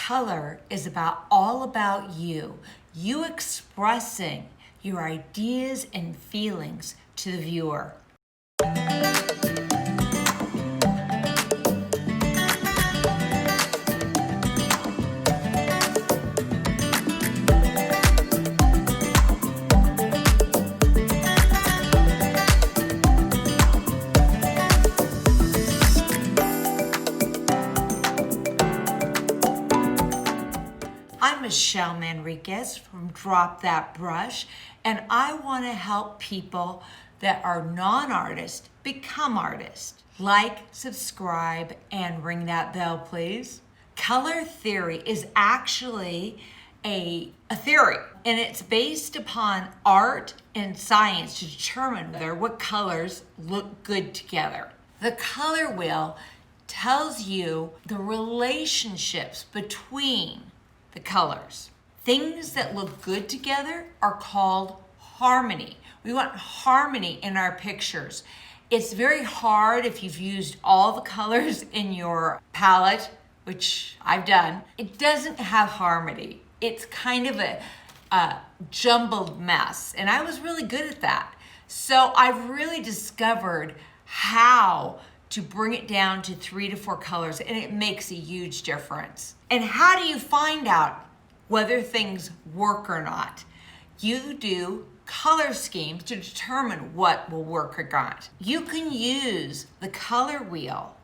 color is all about you. You expressing your ideas and feelings to the viewer. I'm Michelle Manriquez from Drop That Brush, and I want to help people that are non-artists become artists. Like, subscribe, and ring that bell, please. Color theory is actually a theory, and it's based upon art and science to determine what colors look good together. The color wheel tells you the relationships between the colors. Things that look good together are called harmony. We want harmony in our pictures. It's very hard if you've used all the colors in your palette, which I've done. It doesn't have harmony. It's kind of a jumbled mess, and I was really good at that. So I've really discovered how to bring it down to 3 to 4 colors, and it makes a huge difference. And how do you find out whether things work or not? You do color schemes to determine what will work or not. You can use the color wheel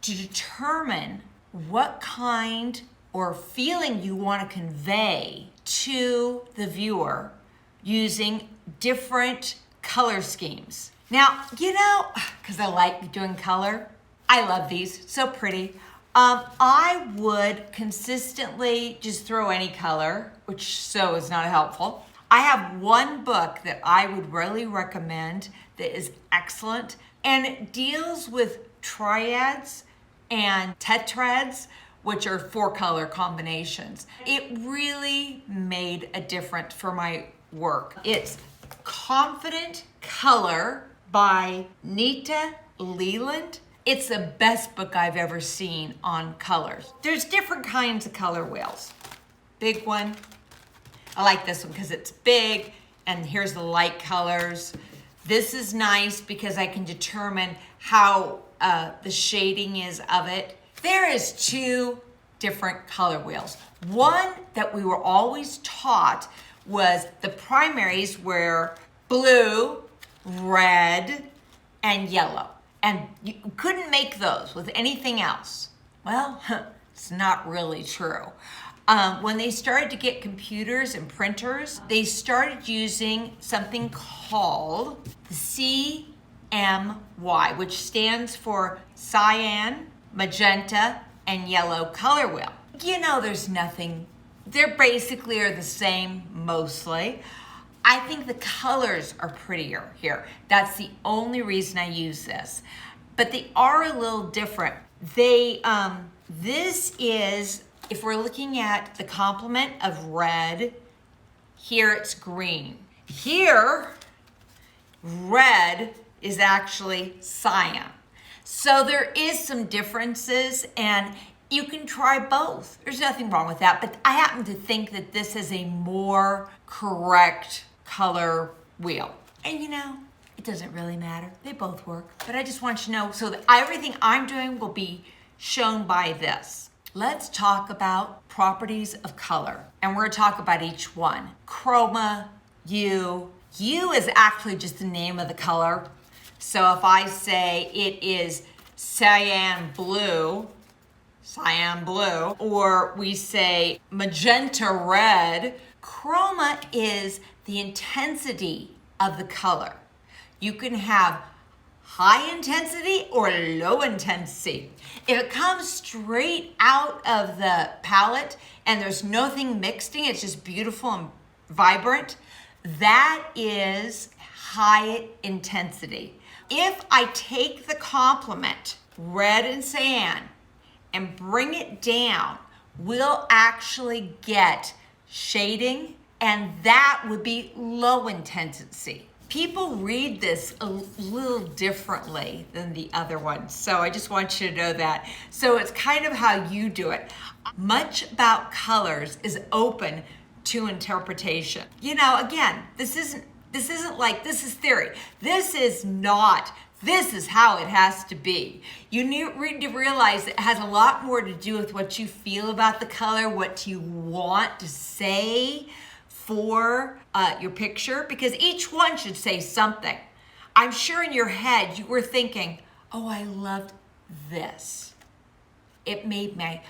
to determine what kind or feeling you want to convey to the viewer using different color schemes. Now, because I like doing color, I love these, so pretty. I would consistently just throw any color, which so is not helpful. I have one book that I would really recommend that is excellent, and it deals with triads and tetrads, which are 4 color combinations. It really made a difference for my work. It's Confident Color by Nita, Leland. It's the best book I've ever seen on colors. There's different kinds of color wheels. Big one. I like this one because it's big, and here's the light colors. This is nice because I can determine how the shading is of it. There is 2 different color wheels. One that we were always taught was the primaries were blue, red, and yellow. And you couldn't make those with anything else. Well, it's not really true. When they started to get computers and printers, they started using something called the CMY, which stands for cyan, magenta, and yellow color wheel. There's nothing, they basically are the same mostly. I think the colors are prettier here. That's the only reason I use this. But they are a little different. This is, if we're looking at the complement of red, here it's green. Here, red is actually cyan. So there is some differences, and you can try both. There's nothing wrong with that, but I happen to think that this is a more correct color wheel. And it doesn't really matter. They both work. But I just want you to know so that everything I'm doing will be shown by this. Let's talk about properties of color. And we're going to talk about each one. Chroma, hue. Hue is actually just the name of the color. So if I say it is cyan blue, or we say magenta red, chroma is the intensity of the color. You can have high intensity or low intensity. If it comes straight out of the palette and there's nothing mixing, it's just beautiful and vibrant, that is high intensity. If I take the complement, red and cyan, and bring it down, we'll actually get shading, and that would be low intensity. People read this a little differently than the other ones. So I just want you to know that. So it's kind of how you do it. Much about colors is open to interpretation. You know, again, this isn't like this is theory. This is not. This is how it has to be. You need to realize it has a lot more to do with what you feel about the color, what you want to say for your picture, because each one should say something. I'm sure in your head you were thinking, oh, I loved this. It made my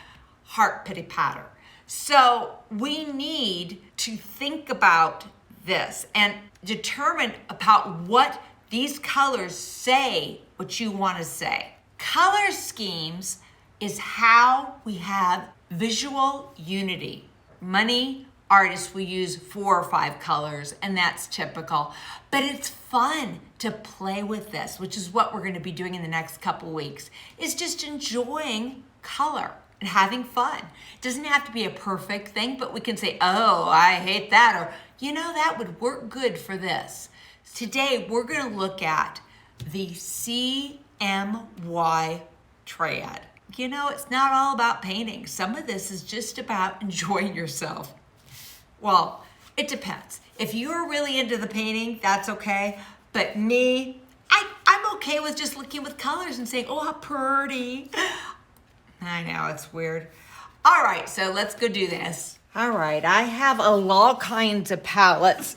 heart pitty-patter. So we need to think about this and determine about what these colors say what you want to say. Color schemes is how we have visual unity. Many artists will use 4 or 5 colors, and that's typical. But it's fun to play with this, which is what we're going to be doing in the next couple weeks, is just enjoying color and having fun. It doesn't have to be a perfect thing, but we can say, oh, I hate that, or, you know, that would work good for this. Today, we're going to look at the CMY triad. You know, it's not all about painting. Some of this is just about enjoying yourself. Well, it depends. If you're really into the painting, that's okay. But me, I'm okay with just looking with colors and saying, oh, how pretty. I know, it's weird. All right, so let's go do this. All right, I have all kinds of palettes.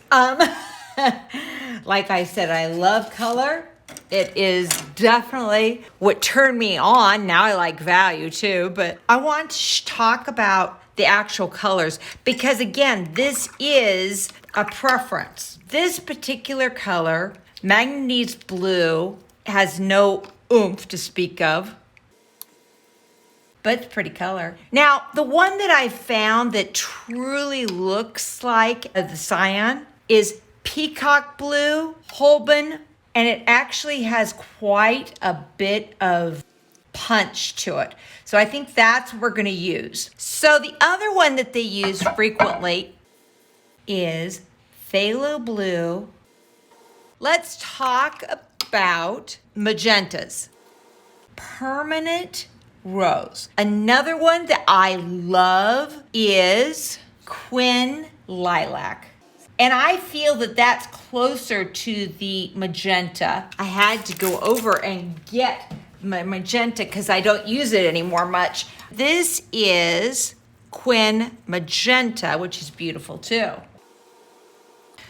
Like I said, I love color. It is definitely what turned me on. Now I like value too, but I want to talk about the actual colors because again, this is a preference. This particular color, Manganese Blue, has no oomph to speak of, but it's a pretty color. Now, the one that I found that truly looks like the cyan is Peacock Blue, Holbein, and it actually has quite a bit of punch to it. So I think that's what we're going to use. So the other one that they use frequently is Phthalo Blue. Let's talk about magentas. Permanent Rose. Another one that I love is Quin Lilac. And I feel that that's closer to the magenta. I had to go over and get my magenta because I don't use it anymore much. This is Quin Magenta, which is beautiful too.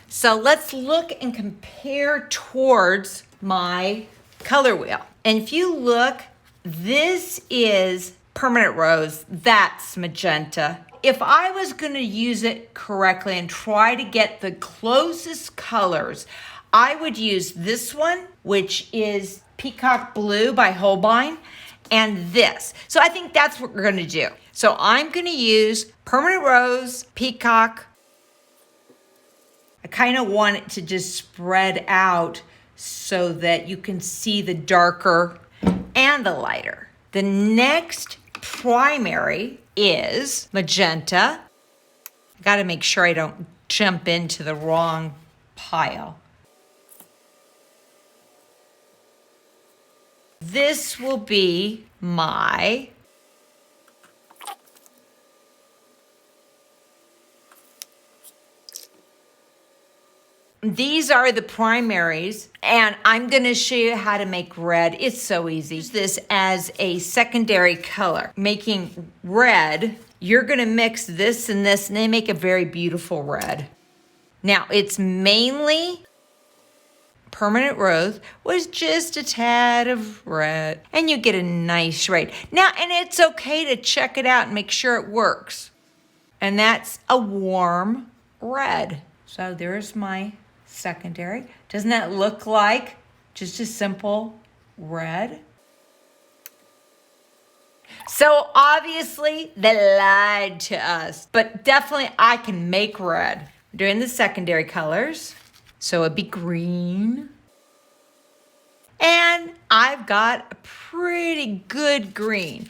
So let's look and compare towards my color wheel. And if you look, this is Permanent Rose, that's magenta. If I was going to use it correctly and try to get the closest colors, I would use this one, which is Peacock Blue by Holbein, and this. So I think that's what we're going to do. So I'm going to use Permanent Rose, Peacock. I kind of want it to just spread out so that you can see the darker and the lighter. The next primary is magenta. I got to make sure I don't jump into the wrong pile. This will be my these are the primaries, and I'm going to show you how to make red. It's so easy. Use this as a secondary color. Making red, you're going to mix this and they make a very beautiful red. Now, it's mainly Permanent Rose with just a tad of red, and you get a nice shade. Now, and it's okay to check it out and make sure it works. And that's a warm red. So there's my secondary. Doesn't that look like just a simple red? So obviously they lied to us, but definitely I can make red. I'm doing the secondary colors. So it'd be green. And I've got a pretty good green.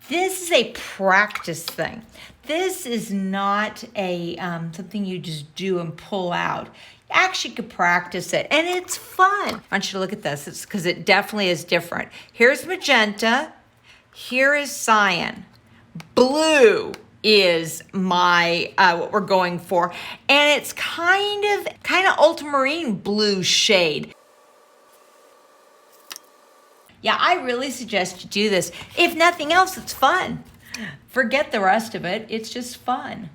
This is a practice thing. This is not a something you just do and pull out. Actually could practice it, and it's fun. I want you to look at this. It's because it definitely is different. Here's magenta. Here is cyan. Blue is my what we're going for, and it's kind of ultramarine blue shade. Yeah, I really suggest you do this. If nothing else, it's fun. Forget the rest of it. It's just fun.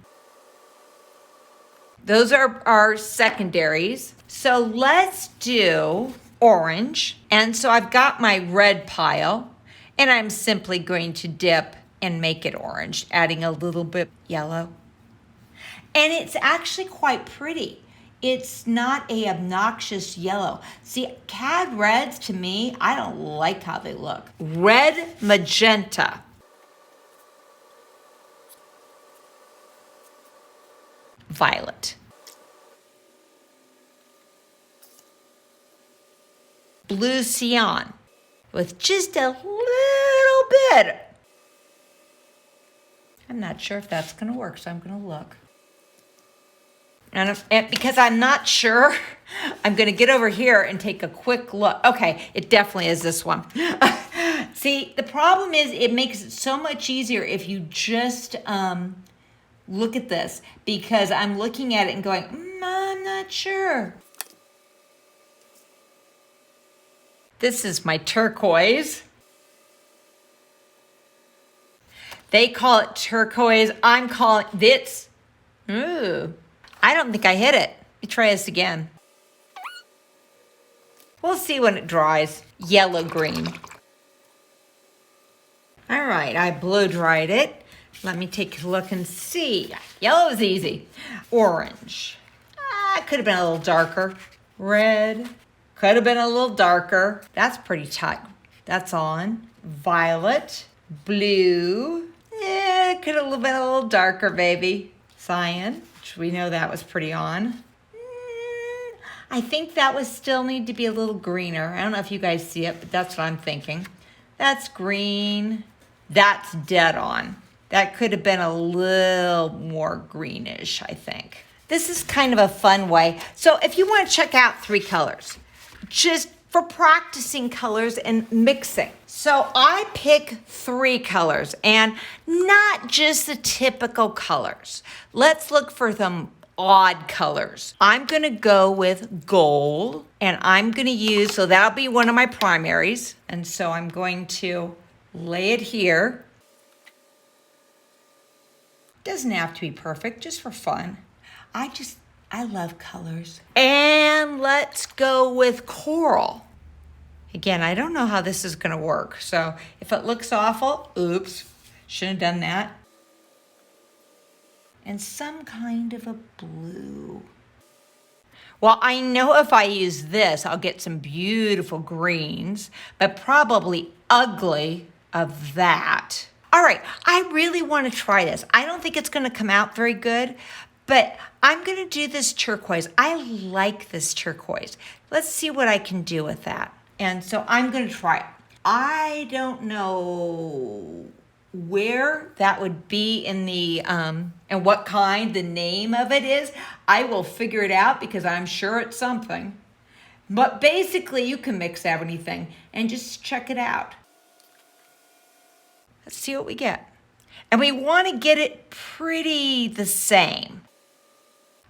Those are our secondaries. So let's do orange. And so I've got my red pile, and I'm simply going to dip and make it orange, adding a little bit yellow. And it's actually quite pretty. It's not a obnoxious yellow. See, cad reds to me, I don't like how they look. Red magenta. Violet. Blue cyan with just a little bit. I'm not sure if that's gonna work, so I'm gonna look. And because I'm not sure, I'm gonna get over here and take a quick look. Okay, it definitely is this one. See, the problem is it makes it so much easier if you just look at this, because I'm looking at it and going, I'm not sure. This is my turquoise. They call it turquoise. I'm calling this. Ooh, I don't think I hit it. Let me try this again. We'll see when it dries. Yellow green. All right, I blow dried it. Let me take a look and see. Yellow is easy. Orange. Could have been a little darker. Red. Could have been a little darker. That's pretty tight. That's on. Violet. Blue. Could have been a little darker, baby. Cyan, which we know that was pretty on. I think that would still need to be a little greener. I don't know if you guys see it, but that's what I'm thinking. That's green. That's dead on. That could have been a little more greenish, I think. This is kind of a fun way. So if you want to check out 3 colors, just for practicing colors and mixing. So I pick 3 colors, and not just the typical colors. Let's look for some odd colors. I'm gonna go with gold, and I'm gonna use, so that'll be one of my primaries. And so I'm going to lay it here. Doesn't have to be perfect, just for fun. I love colors. And let's go with coral. Again, I don't know how this is gonna work. So if it looks awful, oops, shouldn't have done that. And some kind of a blue. Well, I know if I use this, I'll get some beautiful greens, but probably ugly of that. All right, I really want to try this. I don't think it's going to come out very good, but I'm going to do this turquoise. I like this turquoise. Let's see what I can do with that. And so I'm going to try it. I don't know where that would be in the, and what kind the name of it is. I will figure it out because I'm sure it's something. But basically, you can mix anything and just check it out. Let's see what we get. And we want to get it pretty the same.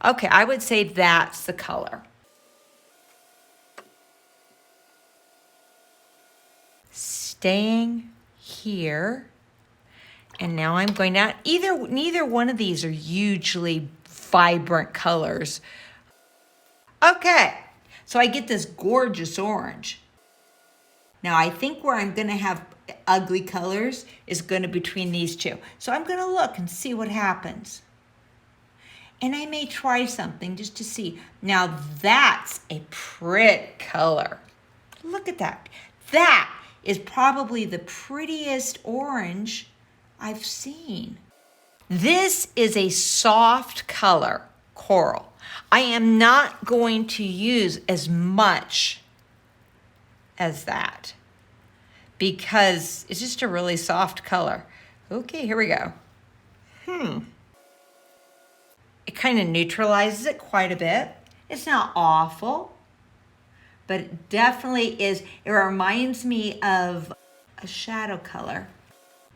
Okay, I would say that's the color. Staying here. And now I'm going down. Neither one of these are hugely vibrant colors. Okay, so I get this gorgeous orange. Now I think where I'm going to have ugly colors is going to be between these two. So I'm going to look and see what happens. And I may try something just to see. Now that's a pretty color. Look at that. That is probably the prettiest orange I've seen. This is a soft color, coral. I am not going to use as much as that because it's just a really soft color. Okay, here we go. It kind of neutralizes it quite a bit. It's not awful, but it definitely is. It reminds me of a shadow color.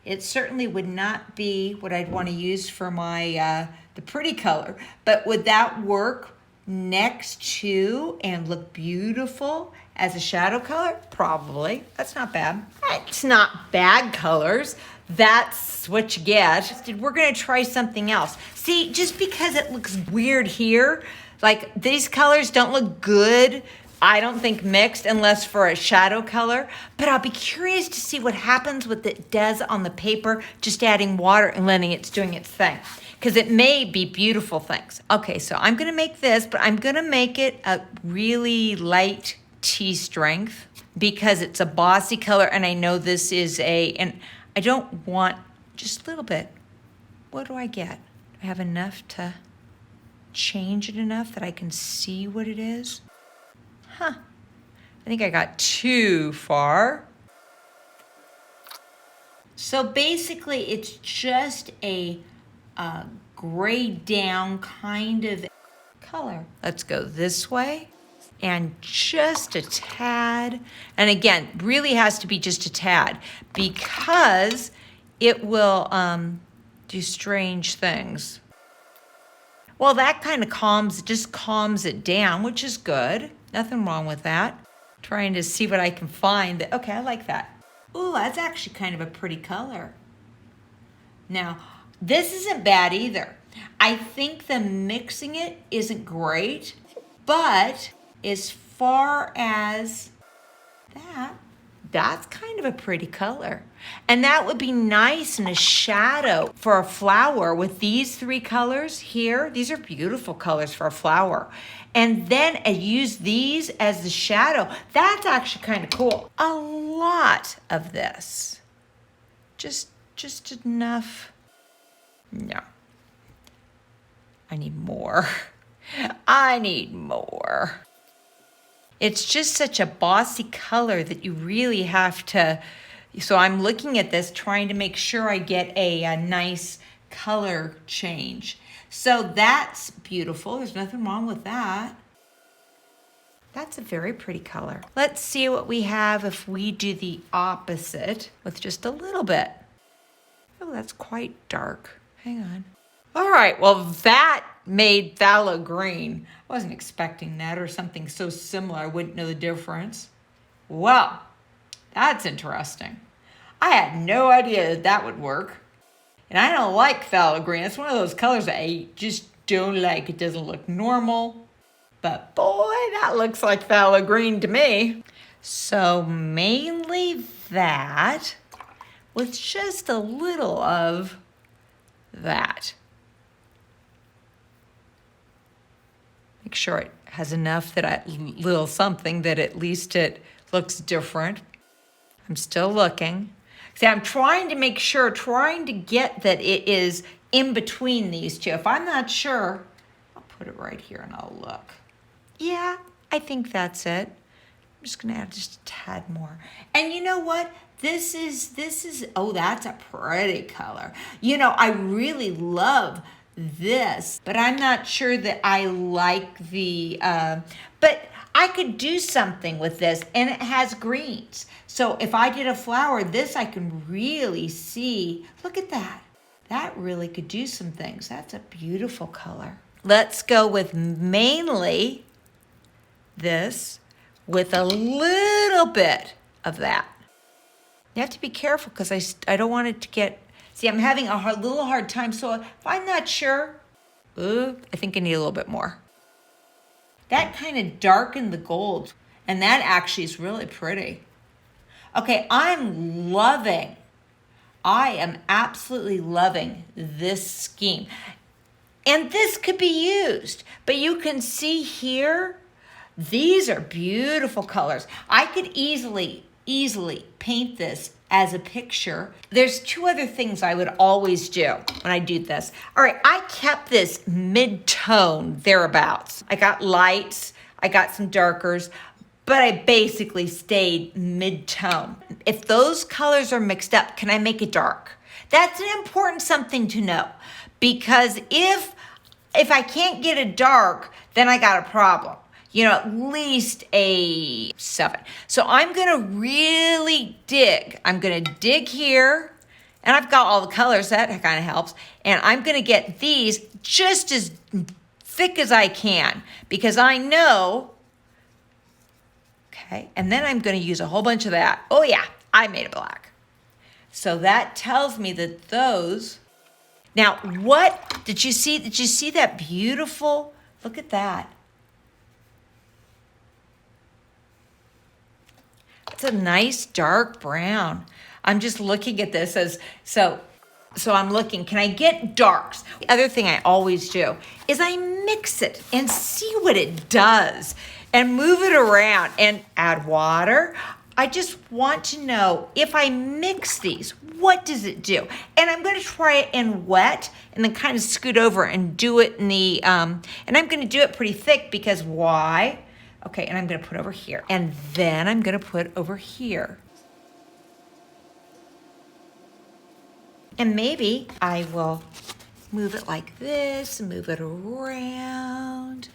It certainly would not be what I'd want to use for my the pretty color, but would that work next to and look beautiful as a shadow color? Probably. That's not bad. It's not bad colors. That's what you get. We're gonna try something else. See, just because it looks weird here, like these colors don't look good, I don't think mixed unless for a shadow color, but I'll be curious to see what happens with it does on the paper, just adding water and letting it doing its thing. Because it may be beautiful things. Okay, so I'm gonna make this, but I'm gonna make it a really light tea strength because it's a bossy color and I know this is and I don't want just a little bit. What do I get? Do I have enough to change it enough that I can see what it is? Huh, I think I got too far. So basically it's just a grayed down kind of color. Let's go this way and just a tad. And again, really has to be just a tad because it will do strange things. Well, that kind of just calms it down, which is good. Nothing wrong with that. Trying to see what I can find. Okay, I like that. Ooh, that's actually kind of a pretty color. Now, this isn't bad either. I think the mixing it isn't great, but as far as that, that's kind of a pretty color. And that would be nice in a shadow for a flower with these three colors here. These are beautiful colors for a flower. And then I use these as the shadow. That's actually kind of cool. A lot of this. Just enough. No. I need more. I need more. It's just such a bossy color that you really have to, so I'm looking at this trying to make sure I get a nice color change. So that's beautiful. There's nothing wrong with that. That's a very pretty color. Let's see what we have if we do the opposite with just a little bit. Oh, that's quite dark. Hang on. All right, well, that made phthalo green. I wasn't expecting that or something so similar. I wouldn't know the difference. Well, that's interesting. I had no idea that would work. And I don't like phthalo green. It's one of those colors that I just don't like. It doesn't look normal. But boy, that looks like phthalo green to me. So mainly that with just a little of that. Make sure it has enough that little something that at least it looks different. I'm still looking. See, I'm trying to make sure, trying to get that it is in between these two. If I'm not sure, I'll put it right here and I'll look. Yeah, I think that's it. I'm just gonna add just a tad more. And you know what? This is, oh, that's a pretty color. You know, I really love this, but I'm not sure that I like the, but I could do something with this and it has greens. So if I did a flower, this I can really see, look at that. That really could do some things. That's a beautiful color. Let's go with mainly this with a little bit of that. You have to be careful because I don't want it to get, see, I'm having a little hard time. So if I'm not sure, I think I need a little bit more. That kind of darkened the gold, and that actually is really pretty. Okay, I am absolutely loving this scheme. And this could be used, but you can see here, these are beautiful colors. I could easily paint this as a picture. There's two other things I would always do when I do this. All right, I kept this mid-tone thereabouts. I got lights, I got some darkers, but I basically stayed mid-tone. If those colors are mixed up, can I make it dark? That's an important something to know, because if If I can't get a dark, then I got a problem. You know, at least a 7. So I'm gonna really dig. I'm gonna dig here, and I've got all the colors, that kind of helps. And I'm gonna get these just as thick as I can, because I know, okay, and then I'm gonna use a whole bunch of that. Oh yeah, I made it black. So that tells me that those, now what, did you see that beautiful, look at that. It's a nice dark brown. I'm just looking at this as, so I'm looking, can I get darks? The other thing I always do is I mix it and see what it does and move it around and add water. I just want to know, if I mix these, what does it do? And I'm gonna try it in wet and then kind of scoot over and do it in the, and I'm gonna do it pretty thick because why? Okay, and I'm gonna put over here. And then I'm gonna put over here. And maybe I will move it like this, and move it around,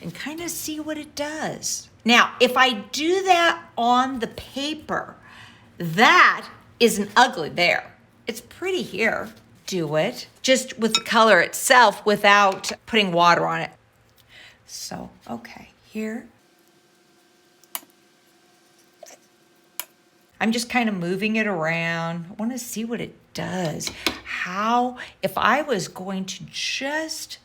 and kind of see what it does. Now, if I do that on the paper, that isn't ugly there. It's pretty here. Do it just with the color itself without putting water on it. So, okay, here. I'm just kind of moving it around. I want to see what it does. How, if I was going to just,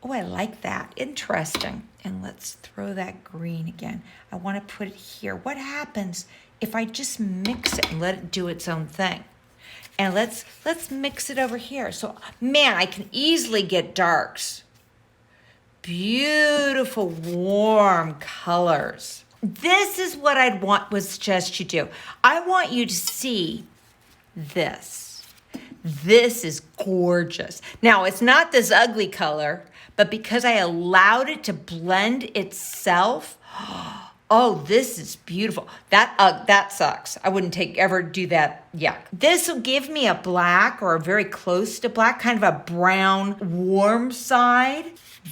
oh, I like that. Interesting. And let's throw that green again. I want to put it here. What happens if I just mix it and let it do its own thing? And let's mix it over here. So, man, I can easily get darks. Beautiful, warm colors. This is what would suggest you do. I want you to see this. This is gorgeous. Now, it's not this ugly color, but because I allowed it to blend itself, oh, this is beautiful. That sucks. I wouldn't ever do that. Yuck. This will give me a black, or a very close to black, kind of a brown, warm side.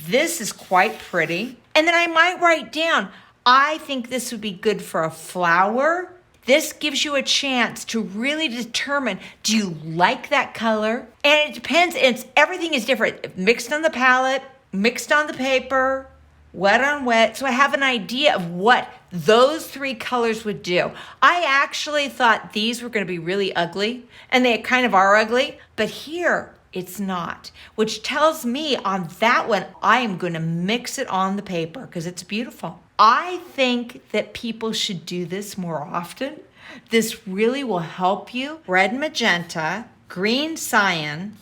This is quite pretty. And then I might write down, I think this would be good for a flower. This gives you a chance to really determine, do you like that color? And it depends, everything is different. Mixed on the palette, mixed on the paper, wet on wet. So I have an idea of what those 3 colors would do. I actually thought these were gonna be really ugly, and they kind of are ugly, but here, it's not, which tells me on that one, I am gonna mix it on the paper because it's beautiful. I think that people should do this more often. This really will help you. Red and magenta, green cyan,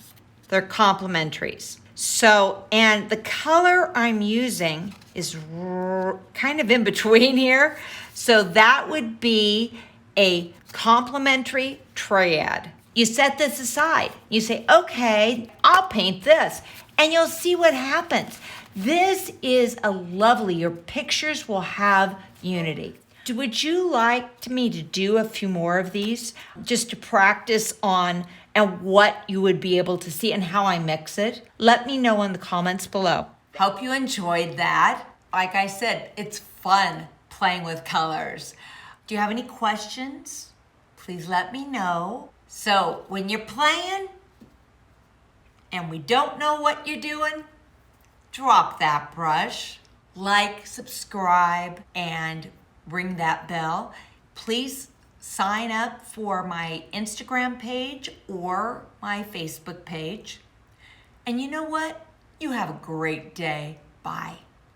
they're complementaries. So, and the color I'm using is kind of in between here. So that would be a complementary triad. You set this aside. You say, okay, I'll paint this. And you'll see what happens. This is a lovely, your pictures will have unity. Would you like me to do a few more of these just to practice on and what you would be able to see and how I mix it? Let me know in the comments below. Hope you enjoyed that. Like I said, it's fun playing with colors. Do you have any questions? Please let me know. So when you're playing and we don't know what you're doing, drop that brush, like, subscribe, and ring that bell. Please sign up for my Instagram page or my Facebook page. And you know what? You have a great day. Bye.